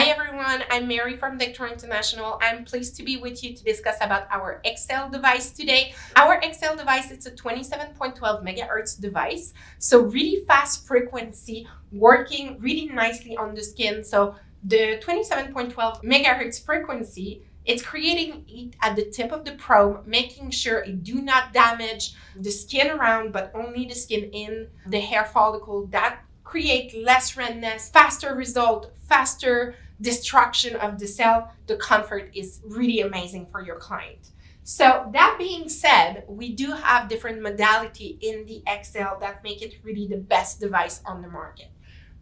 Hi everyone, I'm Mary from Vector International. I'm pleased to be with you to discuss about our xCell device today. Our xCell device, it's a 27.12 megahertz device. So really fast frequency, working really nicely on the skin. So the 27.12 megahertz frequency, it's creating it at the tip of the probe, making sure it do not damage the skin around, but only the skin in the hair follicle. That create less redness, faster result, faster destruction of the cell. The comfort is really amazing for your client. So that being said, we do have different modality in the xCell that make it really the best device on the market.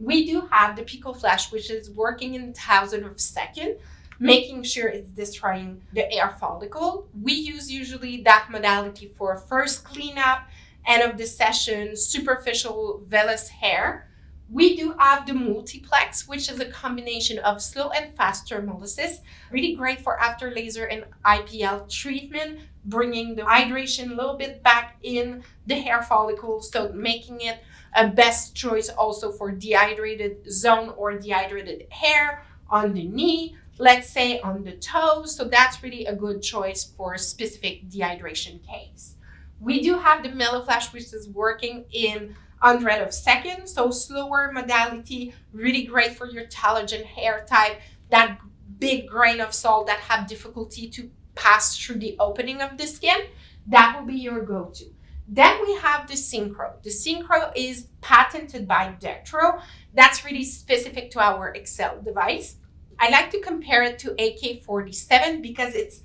We do have the Pico Flash, which is working in thousandths of a second, making sure it's destroying the hair follicle. We use usually that modality for first cleanup, end of the session, superficial vellus hair. We do have the multiplex, which is a combination of slow and fast thermolysis, really great for after laser and IPL treatment, bringing the hydration a little bit back in the hair follicle, so making it a best choice also for dehydrated zone or dehydrated hair on the knee, let's say on the toes. So that's really a good choice for a specific dehydration case. We do have the Mellow Flash, which is working in hundredths of seconds, so slower modality, really great for your telogen hair type, that big grain of salt that have difficulty to pass through the opening of the skin. That will be your go-to. Then we have the Synchro. The Synchro is patented by Vector. That's really specific to our xCell device. I like to compare it to AK-47 because it's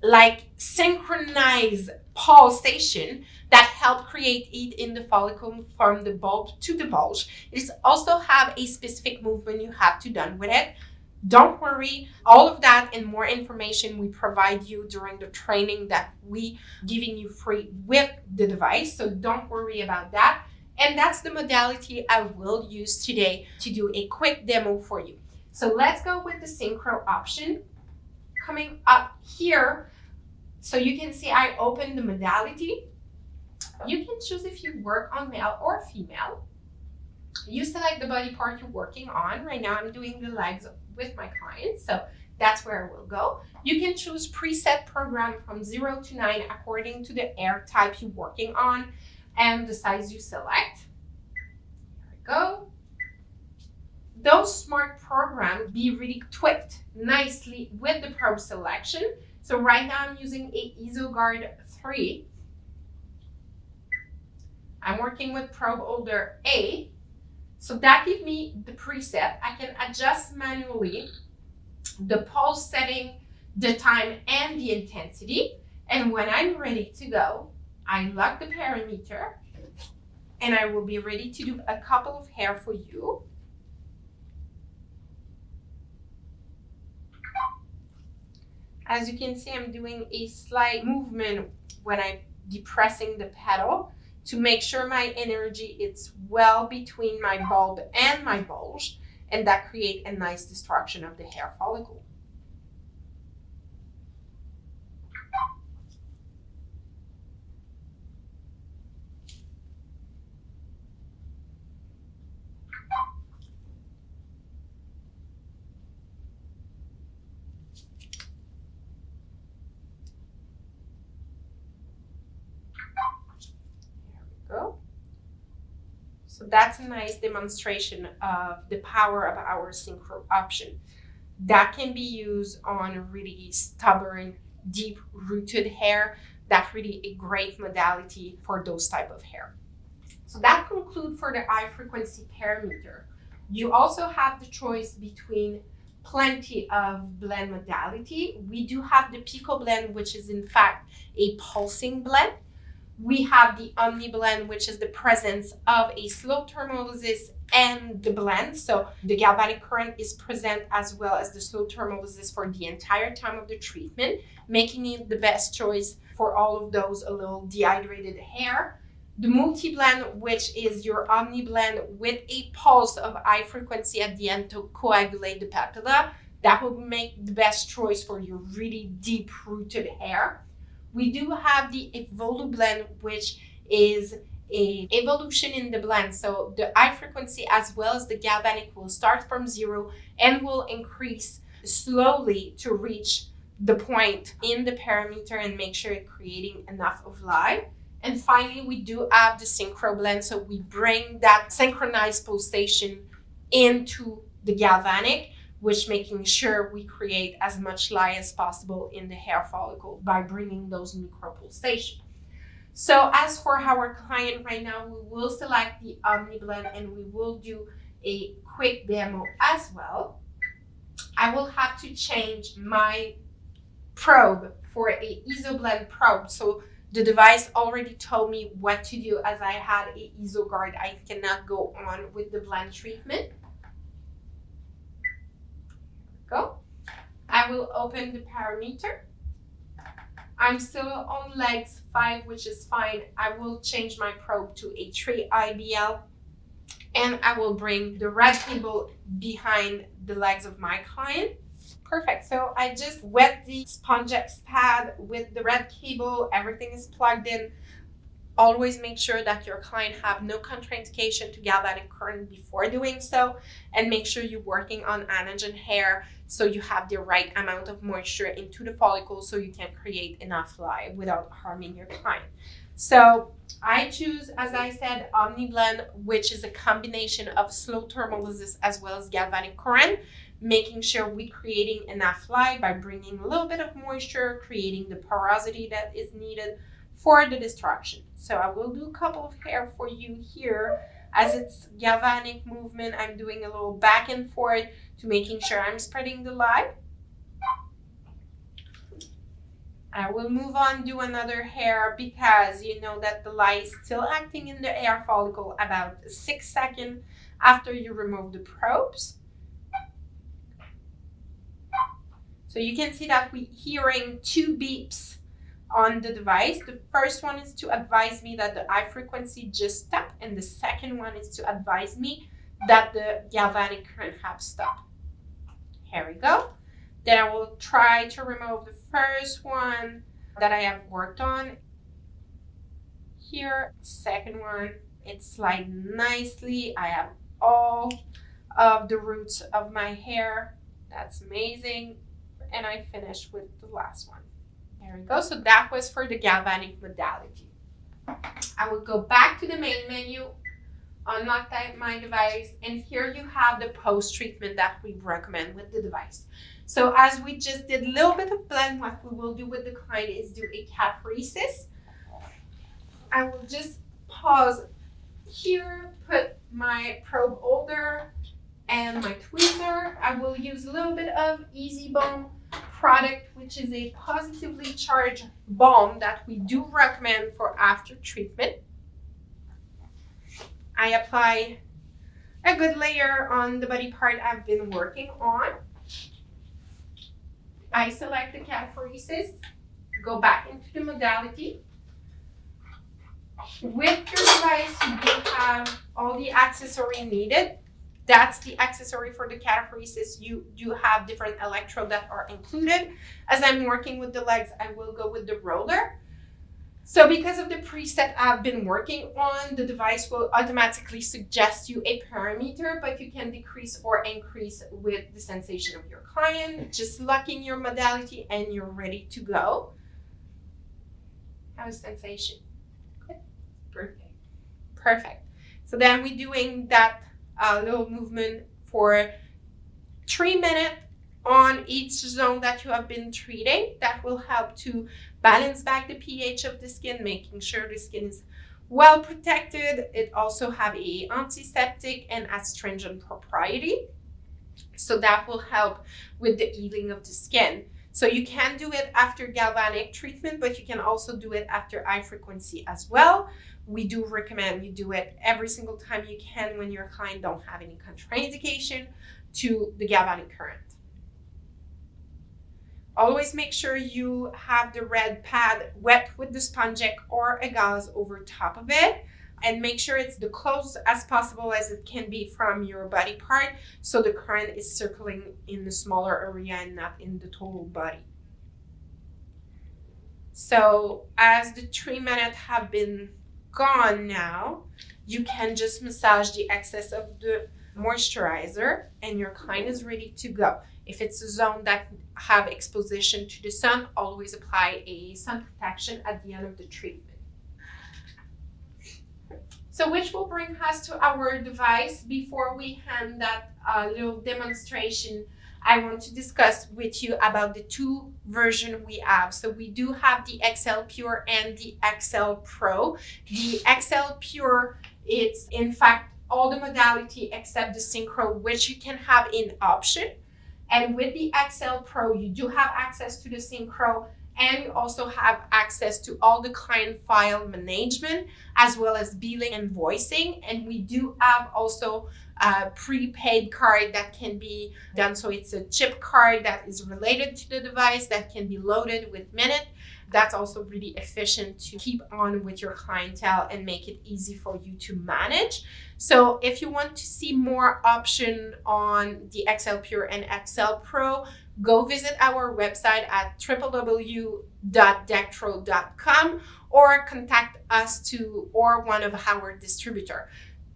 like synchronized pulsation that help create heat in the follicle from the bulb to the bulge. It also have a specific movement you have to done with it. Don't worry, all of that and more information we provide you during the training that we giving you free with the device. So don't worry about that. And that's the modality I will use today to do a quick demo for you. So let's go with the Synchro option. Coming up here, so you can see I open the modality. You can choose if you work on male or female. You select the body part you're working on. Right now I'm doing the legs with my clients, so that's where I will go. You can choose preset program from 0 to 9 according to the hair type you're working on and the size you select. There we go. Those smart programs be really tweaked nicely with the probe selection. So right now I'm using a EasoGuard 3. I'm working with probe holder A. So that gives me the preset. I can adjust manually the pulse setting, the time, and the intensity. And when I'm ready to go, I lock the parameter and I will be ready to do a couple of hair for you. As you can see, I'm doing a slight movement when I'm depressing the pedal to make sure my energy is well between my bulb and my bulge, and that create a nice destruction of the hair follicle. So that's a nice demonstration of the power of our Synchro option. That can be used on really stubborn, deep-rooted hair. That's really a great modality for those type of hair. So that concludes for the high frequency parameter. You also have the choice between plenty of blend modality. We do have the Pico blend, which is in fact a pulsing blend. We have the Omni blend, which is the presence of a slow thermolysis and the blend. So the galvanic current is present as well as the slow thermolysis for the entire time of the treatment, making it the best choice for all of those a little dehydrated hair. The multi blend, which is your Omni blend with a pulse of high frequency at the end to coagulate the papilla. That will make the best choice for your really deep rooted hair. We do have the Evolu blend, which is a evolution in the blend. So the high frequency as well as the galvanic will start from 0 and will increase slowly to reach the point in the parameter and make sure it's creating enough of light. And finally, we do have the synchro blend. So we bring that synchronized pulsation into the galvanic, which making sure we create as much light as possible in the hair follicle by bringing those micro pulsations. So as for our client right now, we will select the Omni blend and we will do a quick demo as well. I will have to change my probe for a isoblend probe. So the device already told me what to do as I had a iso guard. I cannot go on with the blend treatment. Go. I will open the parameter. I'm still on legs 5, which is fine. I will change my probe to a 3 IBL and I will bring the red cable behind the legs of my client. Perfect. So I just wet the spongex pad with the red cable. Everything is plugged in. Always make sure that your client have no contraindication to galvanic current before doing so, and make sure you're working on anagen hair so you have the right amount of moisture into the follicle so you can create enough light without harming your client. So I choose, as I said, Omni blend, which is a combination of slow thermolysis as well as galvanic current, making sure we're creating enough light by bringing a little bit of moisture, creating the porosity that is needed for the destruction. So I will do a couple of hair for you here. As it's galvanic movement, I'm doing a little back and forth to making sure I'm spreading the light. I will move on, do another hair because you know that the light is still acting in the hair follicle about 6 seconds after you remove the probes. So you can see that we're hearing 2 beeps on the device. The first one is to advise me that the high frequency just stopped, and the second one is to advise me that the galvanic current have stopped. Here we go. Then I will try to remove the first one that I have worked on. Here, second one, it slides nicely. I have all of the roots of my hair. That's amazing. And I finished with the last one. There we go. So that was for the galvanic modality. I will go back to the main menu, unlock my device, and here you have the post-treatment that we recommend with the device. So as we just did a little bit of blend, what we will do with the client is do a cataphoresis. I will just pause here, put my probe holder and my tweezer. I will use a little bit of Easy Balm product, which is a positively charged balm that we do recommend for after treatment. I apply a good layer on the body part I've been working on. I select the cataphoresis, go back into the modality. With your device, you do have all the accessory needed. That's the accessory for the cataphoresis. You do have different electrodes that are included. As I'm working with the legs, I will go with the roller. So because of the preset I've been working on, the device will automatically suggest you a parameter, but you can decrease or increase with the sensation of your client. Just lock in your modality and you're ready to go. How's sensation? Good. Perfect. Perfect. So then we're doing that little movement for 3 minutes on each zone that you have been treating. That will help to balance back the pH of the skin, making sure the skin is well protected. It also have a antiseptic and astringent property, so that will help with the healing of the skin. So you can do it after galvanic treatment, but you can also do it after high frequency as well. We do recommend you do it every single time you can when your client don't have any contraindication to the galvanic current. Always make sure you have the red pad wet with the spongex or a gauze over top of it, and make sure it's the close as possible as it can be from your body part, so the current is circling in the smaller area and not in the total body. So as the 3 minutes have been gone now, you can just massage the excess of the moisturizer and your client is ready to go. If it's a zone that have exposition to the sun, always apply a sun protection at the end of the treatment. So which will bring us to our device. Before we hand that little demonstration, I want to discuss with you about the two versions we have. So we do have the xCell Pure and the xCell Pro. The xCell Pure, it's in fact all the modality except the Synchro, which you can have in option. And with the xCell Pro, you do have access to the Synchro, and you also have access to all the client file management, as well as billing and invoicing. And we do have also a prepaid card that can be done. So it's a chip card that is related to the device that can be loaded with minute. That's also really efficient to keep on with your clientele and make it easy for you to manage. So if you want to see more option on the xCell Pure and xCell Pro, go visit our website at www.dectro.com or contact us or one of our distributors.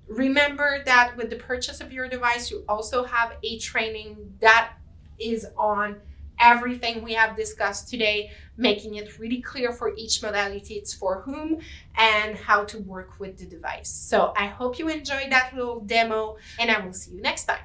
Remember that with the purchase of your device, you also have a training that is on everything we have discussed today, making it really clear for each modality it's for whom and how to work with the device. So I hope you enjoyed that little demo, and I will see you next time.